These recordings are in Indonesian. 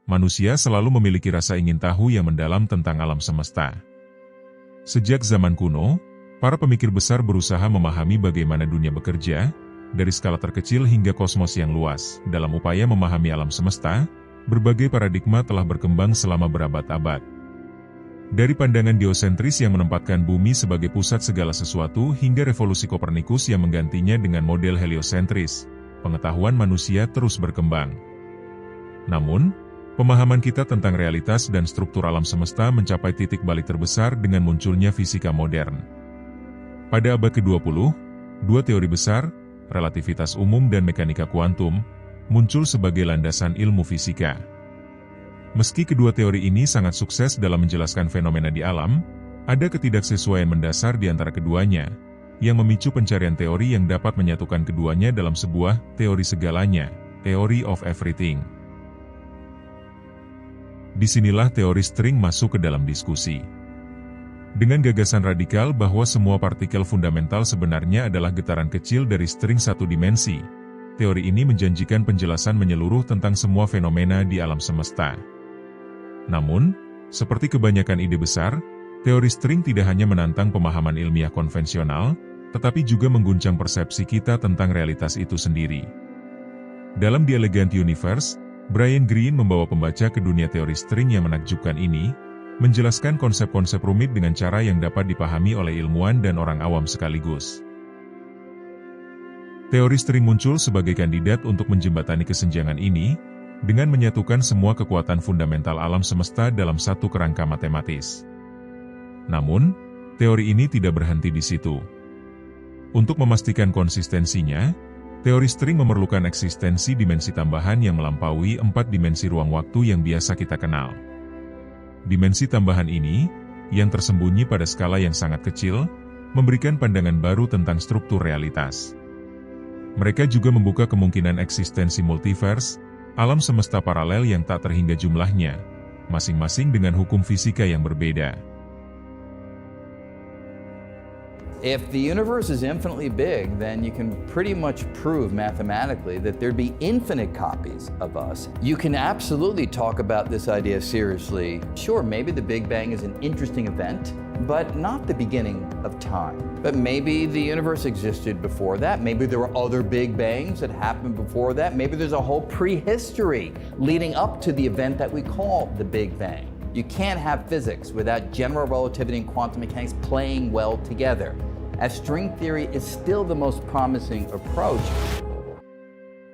manusia selalu memiliki rasa ingin tahu yang mendalam tentang alam semesta. Sejak zaman kuno, para pemikir besar berusaha memahami bagaimana dunia bekerja, dari skala terkecil hingga kosmos yang luas. Dalam upaya memahami alam semesta, berbagai paradigma telah berkembang selama berabad-abad. Dari pandangan geosentris yang menempatkan bumi sebagai pusat segala sesuatu hingga revolusi Kopernikus yang menggantinya dengan model heliosentris, pengetahuan manusia terus berkembang. Namun, pemahaman kita tentang realitas dan struktur alam semesta mencapai titik balik terbesar dengan munculnya fisika modern. Pada abad ke-20, dua teori besar, relativitas umum dan mekanika kuantum, muncul sebagai landasan ilmu fisika. Meski kedua teori ini sangat sukses dalam menjelaskan fenomena di alam, ada ketidaksesuaian mendasar di antara keduanya, yang memicu pencarian teori yang dapat menyatukan keduanya dalam sebuah teori segalanya, theory of everything. Disinilah teori string masuk ke dalam diskusi. Dengan gagasan radikal bahwa semua partikel fundamental sebenarnya adalah getaran kecil dari string satu dimensi, teori ini menjanjikan penjelasan menyeluruh tentang semua fenomena di alam semesta. Namun, seperti kebanyakan ide besar, teori string tidak hanya menantang pemahaman ilmiah konvensional, tetapi juga mengguncang persepsi kita tentang realitas itu sendiri. Dalam The Elegant Universe, Brian Greene membawa pembaca ke dunia teori string yang menakjubkan ini, menjelaskan konsep-konsep rumit dengan cara yang dapat dipahami oleh ilmuwan dan orang awam sekaligus. Teori string muncul sebagai kandidat untuk menjembatani kesenjangan ini, dengan menyatukan semua kekuatan fundamental alam semesta dalam satu kerangka matematis. Namun, teori ini tidak berhenti di situ. Untuk memastikan konsistensinya, teori string memerlukan eksistensi dimensi tambahan yang melampaui 4 dimensi ruang waktu yang biasa kita kenal. Dimensi tambahan ini, yang tersembunyi pada skala yang sangat kecil, memberikan pandangan baru tentang struktur realitas. Mereka juga membuka kemungkinan eksistensi multiverse, alam semesta paralel yang tak terhingga jumlahnya, masing-masing dengan hukum fisika yang berbeda. If the universe is infinitely big, then you can pretty much prove mathematically that there'd be infinite copies of us. You can absolutely talk about this idea seriously. Sure, maybe the Big Bang is an interesting event, but not the beginning of time. But maybe the universe existed before that. Maybe there were other Big Bangs that happened before that. Maybe there's a whole prehistory leading up to the event that we call the Big Bang. You can't have physics without general relativity and quantum mechanics playing well together, as string theory is still the most promising approach.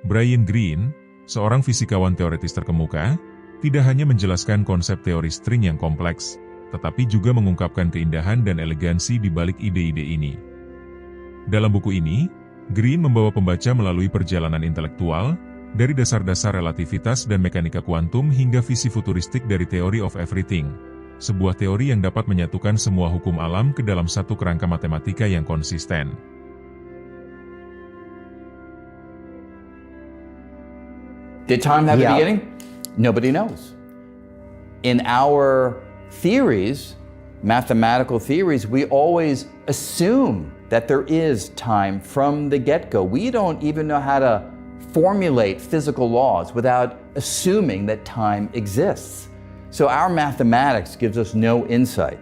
Brian Greene, seorang fisikawan teoritis terkemuka, tidak hanya menjelaskan konsep teori string yang kompleks, tetapi juga mengungkapkan keindahan dan elegansi di balik ide-ide ini. Dalam buku ini, Greene membawa pembaca melalui perjalanan intelektual, dari dasar-dasar relativitas dan mekanika kuantum hingga visi futuristik dari theory of everything, sebuah teori yang dapat menyatukan semua hukum alam ke dalam satu kerangka matematika yang konsisten. Did time have a beginning? Nobody knows. In our theories, mathematical theories, we always assume that there is time from the get-go. We don't even know how to formulate physical laws without assuming that time exists. So our mathematics gives us no insight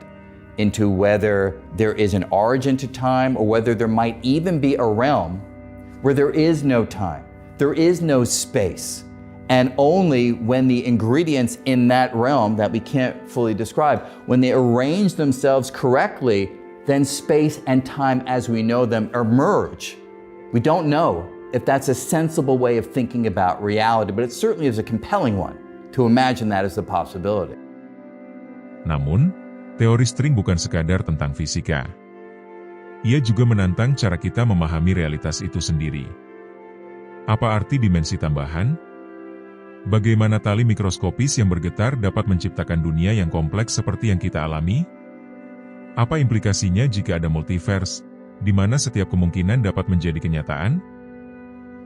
into whether there is an origin to time or whether there might even be a realm where there is no time, there is no space. And only when the ingredients in that realm that we can't fully describe, when they arrange themselves correctly, then space and time as we know them emerge. We don't know if that's a sensible way of thinking about reality, but it certainly is a compelling one to imagine that as a possibility. Namun, teori string bukan sekadar tentang fisika. Ia juga menantang cara kita memahami realitas itu sendiri. Apa arti dimensi tambahan? Bagaimana tali mikroskopis yang bergetar dapat menciptakan dunia yang kompleks seperti yang kita alami? Apa implikasinya jika ada multiverse, di mana setiap kemungkinan dapat menjadi kenyataan?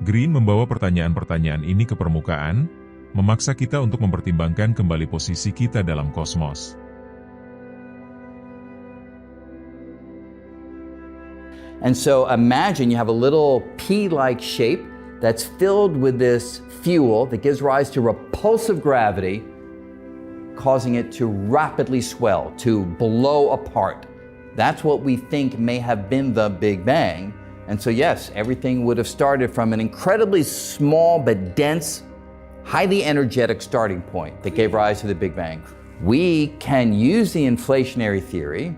Greene membawa pertanyaan-pertanyaan ini ke permukaan, memaksa kita untuk mempertimbangkan kembali posisi kita dalam kosmos. And so imagine you have a little pea-like shape that's filled with this fuel that gives rise to repulsive gravity causing it to rapidly swell, to blow apart. That's what we think may have been the Big Bang. And so yes, everything would have started from an incredibly small but dense, highly energetic starting point that gave rise to the Big Bang. We can use the inflationary theory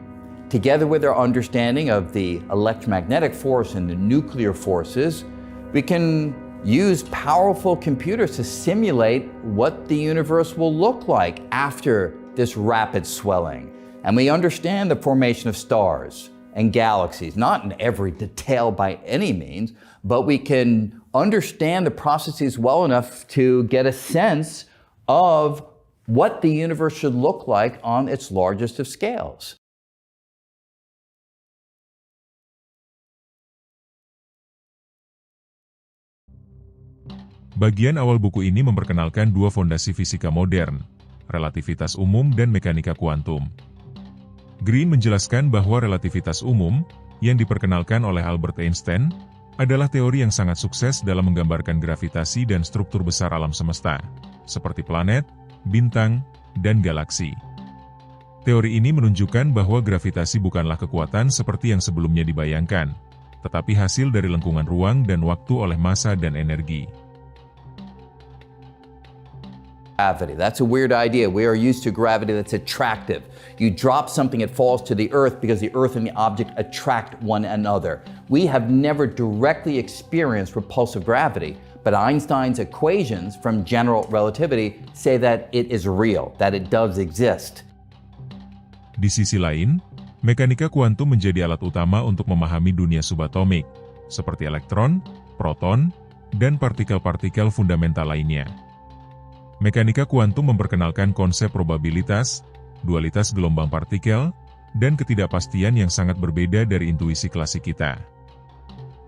together with our understanding of the electromagnetic force and the nuclear forces. We can use powerful computers to simulate what the universe will look like after this rapid swelling. And we understand the formation of stars and galaxies, not in every detail by any means, but we can understand the processes well enough to get a sense of what the universe should look like on its largest of scales. Bagian awal buku ini memperkenalkan dua fondasi fisika modern, relativitas umum dan mekanika kuantum. Green menjelaskan bahwa relativitas umum, yang diperkenalkan oleh Albert Einstein, adalah teori yang sangat sukses dalam menggambarkan gravitasi dan struktur besar alam semesta, seperti planet, bintang, dan galaksi. Teori ini menunjukkan bahwa gravitasi bukanlah kekuatan seperti yang sebelumnya dibayangkan, tetapi hasil dari lengkungan ruang dan waktu oleh massa dan energi. Gravity. That's a weird idea. We are used to gravity that's attractive. You drop something, it falls to the earth because the earth and the object attract one another. We have never directly experienced repulsive gravity, but Einstein's equations from general relativity say that it is real, that it does exist. Di sisi lain, mekanika kuantum menjadi alat utama untuk memahami dunia subatomik, seperti elektron, proton, dan partikel-partikel fundamental lainnya. Mekanika kuantum memperkenalkan konsep probabilitas, dualitas gelombang partikel, dan ketidakpastian yang sangat berbeda dari intuisi klasik kita.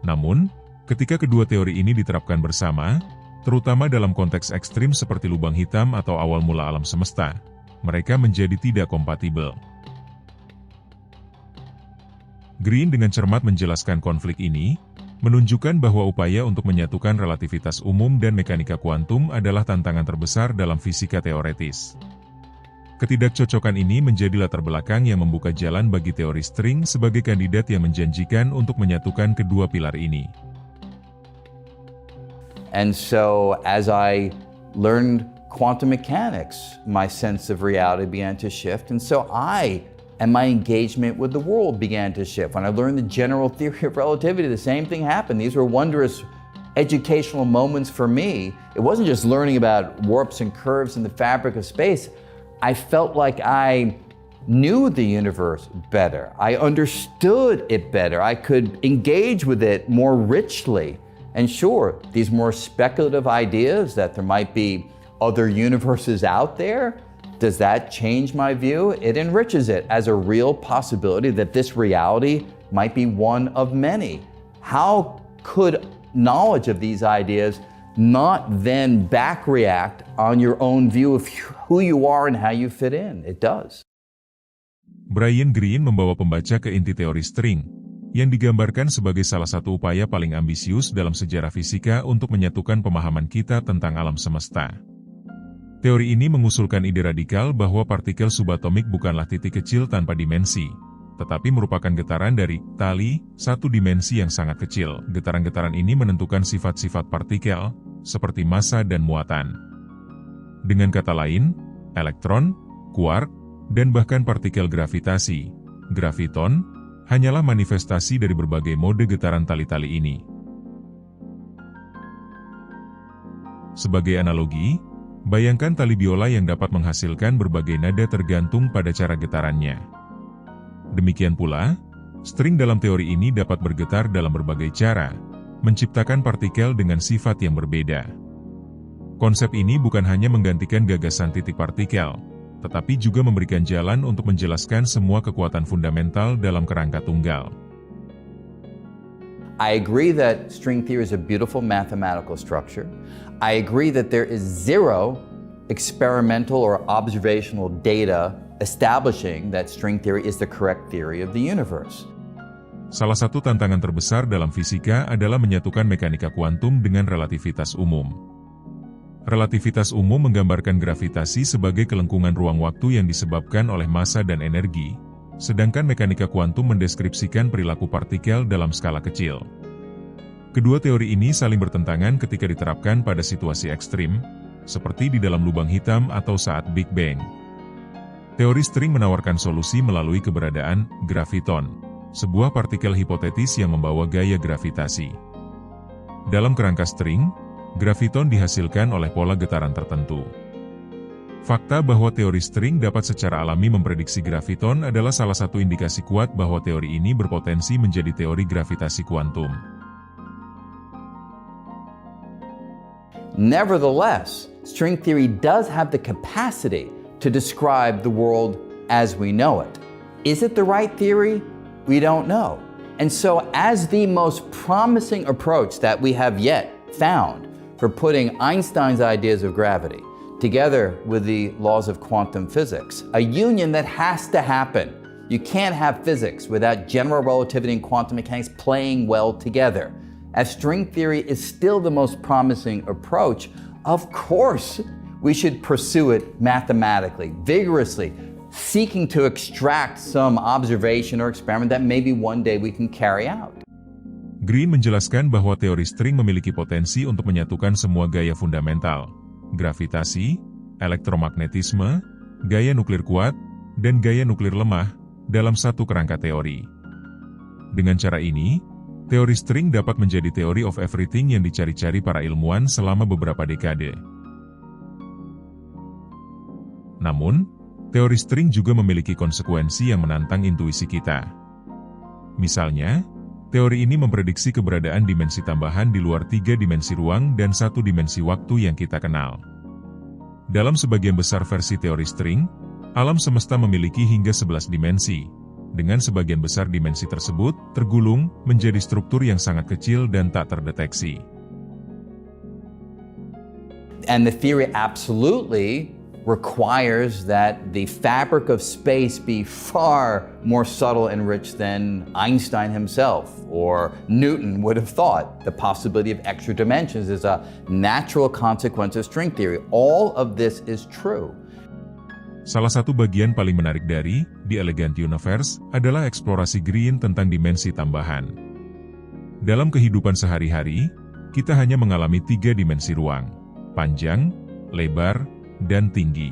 Namun, ketika kedua teori ini diterapkan bersama, terutama dalam konteks ekstrim seperti lubang hitam atau awal mula alam semesta, mereka menjadi tidak kompatibel. Green dengan cermat menjelaskan konflik ini, menunjukkan bahwa upaya untuk menyatukan relativitas umum dan mekanika kuantum adalah tantangan terbesar dalam fisika teoretis. Ketidakcocokan ini menjadi latar belakang yang membuka jalan bagi teori string sebagai kandidat yang menjanjikan untuk menyatukan kedua pilar ini. And so, as I learned quantum mechanics, my sense of reality began to shift, and so and my engagement with the world began to shift. When I learned the general theory of relativity, the same thing happened. These were wondrous educational moments for me. It wasn't just learning about warps and curves in the fabric of space. I felt like I knew the universe better. I understood it better. I could engage with it more richly. And sure, these more speculative ideas that there might be other universes out there, does that change my view? It enriches it as a real possibility that this reality might be one of many. How could knowledge of these ideas not then back react on your own view of who you are and how you fit in? It does. Brian Greene membawa pembaca ke inti teori string, yang digambarkan sebagai salah satu upaya paling ambisius dalam sejarah fisika untuk menyatukan pemahaman kita tentang alam semesta. Teori ini mengusulkan ide radikal bahwa partikel subatomik bukanlah titik kecil tanpa dimensi, tetapi merupakan getaran dari tali satu dimensi yang sangat kecil. Getaran-getaran ini menentukan sifat-sifat partikel, seperti massa dan muatan. Dengan kata lain, elektron, quark, dan bahkan partikel gravitasi, graviton, hanyalah manifestasi dari berbagai mode getaran tali-tali ini. Sebagai analogi, bayangkan tali biola yang dapat menghasilkan berbagai nada tergantung pada cara getarannya. Demikian pula, string dalam teori ini dapat bergetar dalam berbagai cara, menciptakan partikel dengan sifat yang berbeda. Konsep ini bukan hanya menggantikan gagasan titik partikel, tetapi juga memberikan jalan untuk menjelaskan semua kekuatan fundamental dalam kerangka tunggal. I agree that string theory is a beautiful mathematical structure. I agree that there is zero experimental or observational data establishing that string theory is the correct theory of the universe. Salah satu tantangan terbesar dalam fisika adalah menyatukan mekanika kuantum dengan relativitas umum. Relativitas umum menggambarkan gravitasi sebagai kelengkungan ruang waktu yang disebabkan oleh massa dan energi, sedangkan mekanika kuantum mendeskripsikan perilaku partikel dalam skala kecil. Kedua teori ini saling bertentangan ketika diterapkan pada situasi ekstrim, seperti di dalam lubang hitam atau saat Big Bang. Teori string menawarkan solusi melalui keberadaan graviton, sebuah partikel hipotetis yang membawa gaya gravitasi. Dalam kerangka string, graviton dihasilkan oleh pola getaran tertentu. Fakta bahwa teori string dapat secara alami memprediksi graviton adalah salah satu indikasi kuat bahwa teori ini berpotensi menjadi teori gravitasi kuantum. Nevertheless, string theory does have the capacity to describe the world as we know it. Is it the right theory? We don't know. And so, as the most promising approach that we have yet found for putting Einstein's ideas of gravity together with the laws of quantum physics, a union that has to happen. You can't have physics without general relativity and quantum mechanics playing well together. As string theory is still the most promising approach, of course we should pursue it mathematically, vigorously, seeking to extract some observation or experiment that maybe one day we can carry out. Green menjelaskan bahwa teori string memiliki potensi untuk menyatukan semua gaya fundamental, gravitasi, elektromagnetisme, gaya nuklir kuat, dan gaya nuklir lemah, dalam satu kerangka teori. Dengan cara ini, teori string dapat menjadi theory of everything yang dicari-cari para ilmuwan selama beberapa dekade. Namun, teori string juga memiliki konsekuensi yang menantang intuisi kita. Misalnya, teori ini memprediksi keberadaan dimensi tambahan di luar 3 dimensi ruang dan 1 dimensi waktu yang kita kenal. Dalam sebagian besar versi teori string, alam semesta memiliki hingga 11 dimensi. Dengan sebagian besar dimensi tersebut tergulung menjadi struktur yang sangat kecil dan tak terdeteksi. And the theory absolutely requires that the fabric of space be far more subtle and rich than Einstein himself or Newton would have thought. The possibility of extra dimensions is a natural consequence of string theory. All of this is true. Salah satu bagian paling menarik dari The Elegant Universe adalah eksplorasi Green tentang dimensi tambahan. Dalam kehidupan sehari-hari, kita hanya mengalami 3 dimensi ruang, panjang, lebar, dan tinggi.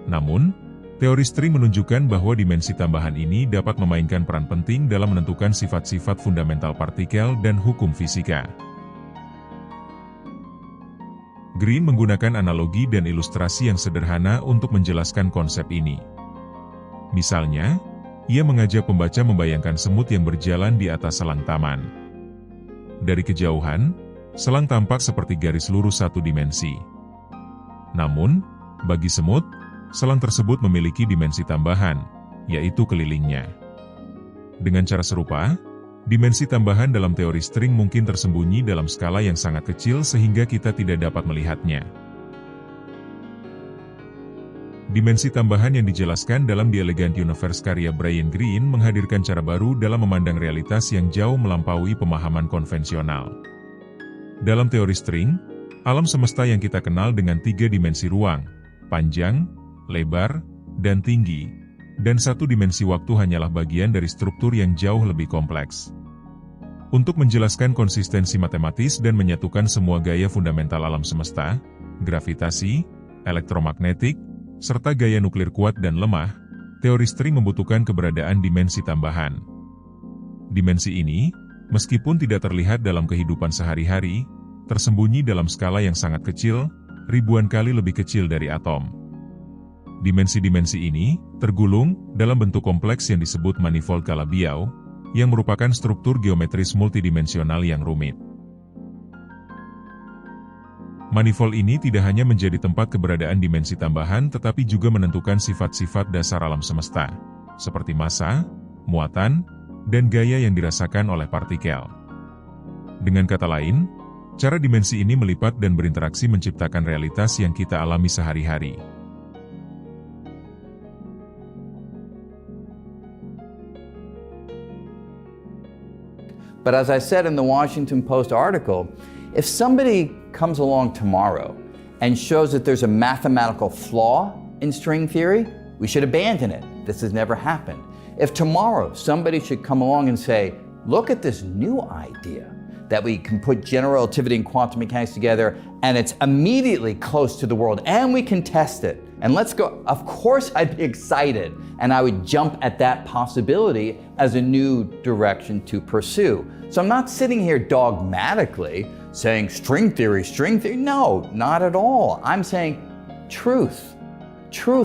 Namun, teori string menunjukkan bahwa dimensi tambahan ini dapat memainkan peran penting dalam menentukan sifat-sifat fundamental partikel dan hukum fisika. Green menggunakan analogi dan ilustrasi yang sederhana untuk menjelaskan konsep ini. Misalnya, ia mengajak pembaca membayangkan semut yang berjalan di atas selang taman. Dari kejauhan, selang tampak seperti garis lurus 1 dimensi. Namun, bagi semut, selang tersebut memiliki dimensi tambahan, yaitu kelilingnya. Dengan cara serupa, dimensi tambahan dalam teori string mungkin tersembunyi dalam skala yang sangat kecil sehingga kita tidak dapat melihatnya. Dimensi tambahan yang dijelaskan dalam The Elegant Universe karya Brian Greene menghadirkan cara baru dalam memandang realitas yang jauh melampaui pemahaman konvensional. Dalam teori string, alam semesta yang kita kenal dengan 3 dimensi ruang, panjang, lebar, dan tinggi, dan 1 dimensi waktu hanyalah bagian dari struktur yang jauh lebih kompleks. Untuk menjelaskan konsistensi matematis dan menyatukan semua gaya fundamental alam semesta, gravitasi, elektromagnetik, serta gaya nuklir kuat dan lemah, teori string membutuhkan keberadaan dimensi tambahan. Dimensi ini, meskipun tidak terlihat dalam kehidupan sehari-hari, tersembunyi dalam skala yang sangat kecil, ribuan kali lebih kecil dari atom. Dimensi-dimensi ini tergulung dalam bentuk kompleks yang disebut manifold Calabi-Yau, yang merupakan struktur geometris multidimensional yang rumit. Manifold ini tidak hanya menjadi tempat keberadaan dimensi tambahan tetapi juga menentukan sifat-sifat dasar alam semesta, seperti massa, muatan, dan gaya yang dirasakan oleh partikel. Dengan kata lain, cara dimensi ini melipat dan berinteraksi menciptakan realitas yang kita alami sehari-hari. But as I said in the Washington Post article, if somebody comes along tomorrow and shows that there's a mathematical flaw in string theory, we should abandon it. This has never happened. If tomorrow somebody should come along and say, look at this new idea that we can put general relativity and quantum mechanics together and it's immediately close to the world and we can test it, and let's go, of course I'd be excited and I would jump at that possibility as a new direction to pursue. So I'm not sitting here dogmatically saying string theory. No, not at all. I'm saying truth.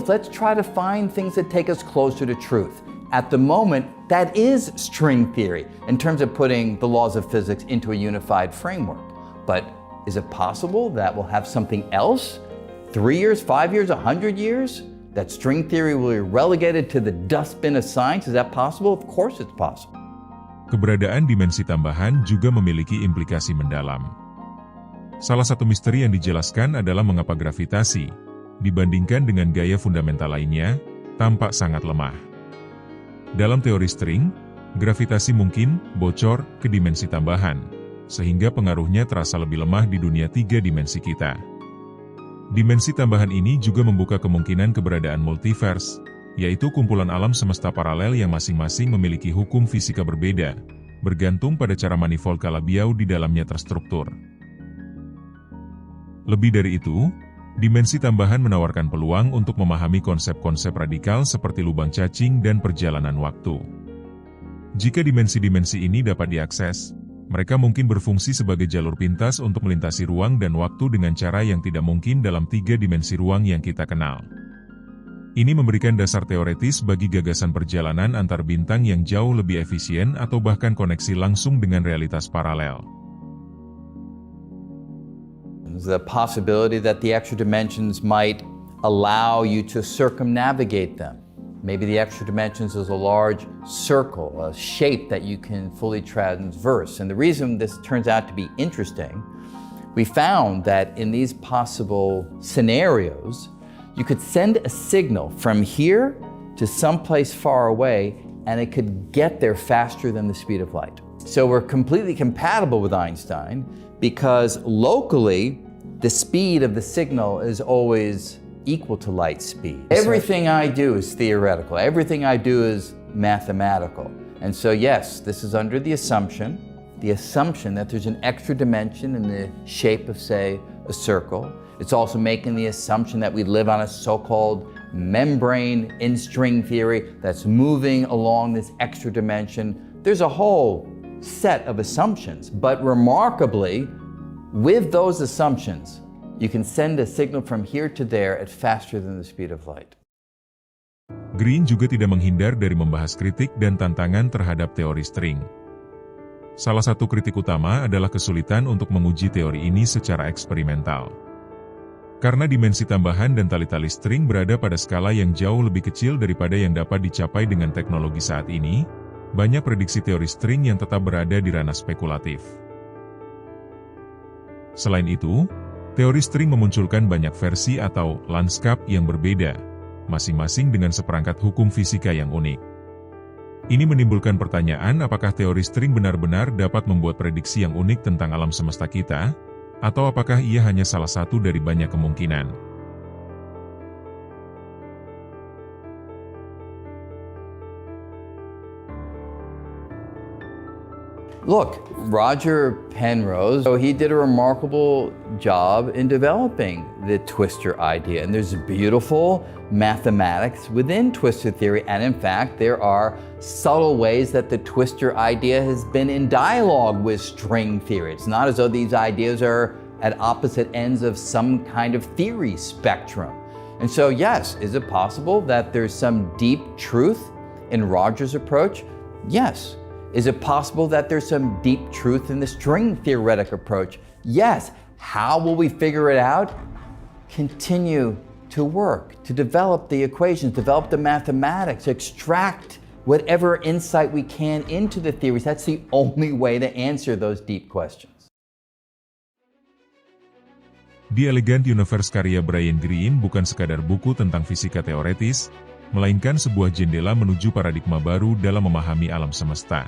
Let's try to find things that take us closer to truth. At the moment, that is string theory in terms of putting the laws of physics into a unified framework. But is it possible that we'll have something else? 3 years, 5 years, 100 years? That string theory will be relegated to the dustbin of science? Is that possible? Of course it's possible. Keberadaan dimensi tambahan juga memiliki implikasi mendalam. Salah satu misteri yang dijelaskan adalah mengapa gravitasi, dibandingkan dengan gaya fundamental lainnya, tampak sangat lemah. Dalam teori string, gravitasi mungkin bocor ke dimensi tambahan, sehingga pengaruhnya terasa lebih lemah di dunia 3 dimensi kita. Dimensi tambahan ini juga membuka kemungkinan keberadaan multiverse, yaitu kumpulan alam semesta paralel yang masing-masing memiliki hukum fisika berbeda, bergantung pada cara manifold Calabi-Yau di dalamnya terstruktur. Lebih dari itu, dimensi tambahan menawarkan peluang untuk memahami konsep-konsep radikal seperti lubang cacing dan perjalanan waktu. Jika dimensi-dimensi ini dapat diakses, mereka mungkin berfungsi sebagai jalur pintas untuk melintasi ruang dan waktu dengan cara yang tidak mungkin dalam 3 dimensi ruang yang kita kenal. Ini memberikan dasar teoretis bagi gagasan perjalanan antar bintang yang jauh lebih efisien atau bahkan koneksi langsung dengan realitas paralel. The possibility that the extra dimensions might allow you to circumnavigate them. Maybe the extra dimensions is a large circle, a shape that you can fully transverse. And the reason this turns out to be interesting, we found that in these possible scenarios, you could send a signal from here to someplace far away, and it could get there faster than the speed of light. So we're completely compatible with Einstein because locally, the speed of the signal is always equal to light speed. Everything I do is theoretical. Everything I do is mathematical. And so yes, this is under the assumption that there's an extra dimension in the shape of, say, a circle. It's also making the assumption that we live on a so-called membrane in string theory that's moving along this extra dimension. There's a whole set of assumptions, but remarkably, with those assumptions, you can send a signal from here to there at faster than the speed of light. Green juga tidak menghindar dari membahas kritik dan tantangan terhadap teori string. Salah satu kritik utama adalah kesulitan untuk menguji teori ini secara eksperimental. Karena dimensi tambahan dan tali-tali string berada pada skala yang jauh lebih kecil daripada yang dapat dicapai dengan teknologi saat ini, banyak prediksi teori string yang tetap berada di ranah spekulatif. Selain itu, teori string memunculkan banyak versi atau lanskap yang berbeda, masing-masing dengan seperangkat hukum fisika yang unik. Ini menimbulkan pertanyaan apakah teori string benar-benar dapat membuat prediksi yang unik tentang alam semesta kita, atau apakah ia hanya salah satu dari banyak kemungkinan. Look, Roger Penrose, so he did a remarkable job in developing the twistor idea. And there's beautiful mathematics within twistor theory. And in fact, there are subtle ways that the twistor idea has been in dialogue with string theory. It's not as though these ideas are at opposite ends of some kind of theory spectrum. And so, yes, is it possible that there's some deep truth in Roger's approach? Yes. Is it possible that there's some deep truth in the string theoretic approach? Yes. How will we figure it out? Continue to work, to develop the equations, develop the mathematics, extract whatever insight we can into the theories. That's the only way to answer those deep questions. The Elegant Universe karya Brian Greene bukan sekadar buku tentang fisika teoretis, melainkan sebuah jendela menuju paradigma baru dalam memahami alam semesta.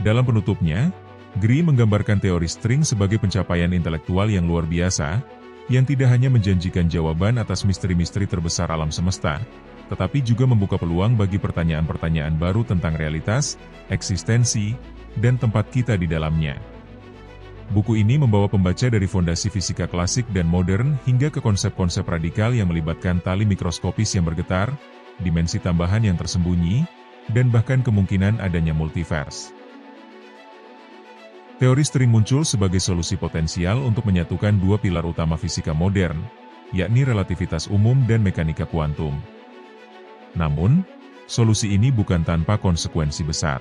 Dalam penutupnya, Greene menggambarkan teori string sebagai pencapaian intelektual yang luar biasa, yang tidak hanya menjanjikan jawaban atas misteri-misteri terbesar alam semesta, tetapi juga membuka peluang bagi pertanyaan-pertanyaan baru tentang realitas, eksistensi, dan tempat kita di dalamnya. Buku ini membawa pembaca dari fondasi fisika klasik dan modern hingga ke konsep-konsep radikal yang melibatkan tali mikroskopis yang bergetar, dimensi tambahan yang tersembunyi, dan bahkan kemungkinan adanya multiverse. Teori string muncul sebagai solusi potensial untuk menyatukan dua pilar utama fisika modern, yakni relativitas umum dan mekanika kuantum. Namun, solusi ini bukan tanpa konsekuensi besar.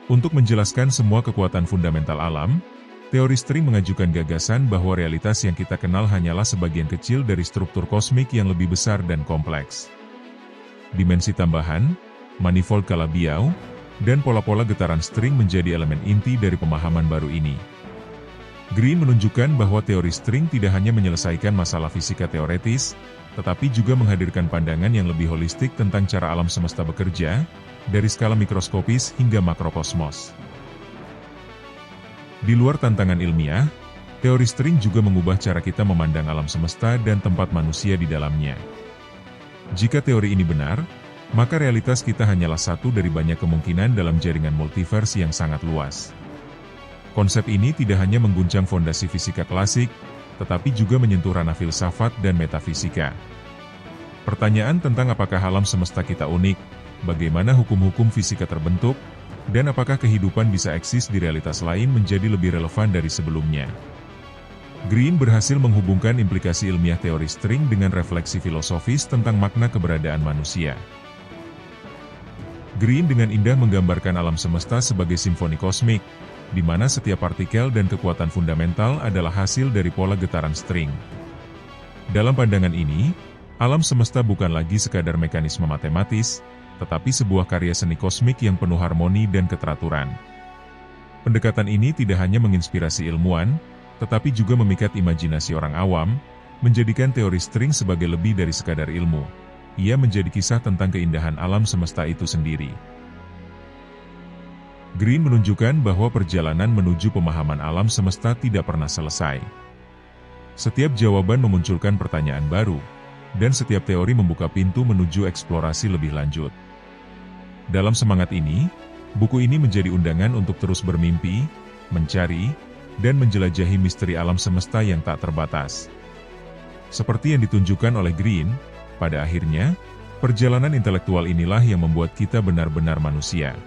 Untuk menjelaskan semua kekuatan fundamental alam, teori string mengajukan gagasan bahwa realitas yang kita kenal hanyalah sebagian kecil dari struktur kosmik yang lebih besar dan kompleks. Dimensi tambahan, manifold Calabi-Yau, dan pola-pola getaran string menjadi elemen inti dari pemahaman baru ini. Green menunjukkan bahwa teori string tidak hanya menyelesaikan masalah fisika teoretis, tetapi juga menghadirkan pandangan yang lebih holistik tentang cara alam semesta bekerja, dari skala mikroskopis hingga makrokosmos. Di luar tantangan ilmiah, teori string juga mengubah cara kita memandang alam semesta dan tempat manusia di dalamnya. Jika teori ini benar, maka realitas kita hanyalah satu dari banyak kemungkinan dalam jaringan multiverse yang sangat luas. Konsep ini tidak hanya mengguncang fondasi fisika klasik, tetapi juga menyentuh ranah filsafat dan metafisika. Pertanyaan tentang apakah alam semesta kita unik, bagaimana hukum-hukum fisika terbentuk, dan apakah kehidupan bisa eksis di realitas lain menjadi lebih relevan dari sebelumnya. Green berhasil menghubungkan implikasi ilmiah teori string dengan refleksi filosofis tentang makna keberadaan manusia. Green dengan indah menggambarkan alam semesta sebagai simfoni kosmik, di mana setiap partikel dan kekuatan fundamental adalah hasil dari pola getaran string. Dalam pandangan ini, alam semesta bukan lagi sekadar mekanisme matematis, tetapi sebuah karya seni kosmik yang penuh harmoni dan keteraturan. Pendekatan ini tidak hanya menginspirasi ilmuwan, tetapi juga memikat imajinasi orang awam, menjadikan teori string sebagai lebih dari sekadar ilmu. Ia menjadi kisah tentang keindahan alam semesta itu sendiri. Green menunjukkan bahwa perjalanan menuju pemahaman alam semesta tidak pernah selesai. Setiap jawaban memunculkan pertanyaan baru, dan setiap teori membuka pintu menuju eksplorasi lebih lanjut. Dalam semangat ini, buku ini menjadi undangan untuk terus bermimpi, mencari, dan menjelajahi misteri alam semesta yang tak terbatas. Seperti yang ditunjukkan oleh Green, pada akhirnya, perjalanan intelektual inilah yang membuat kita benar-benar manusia.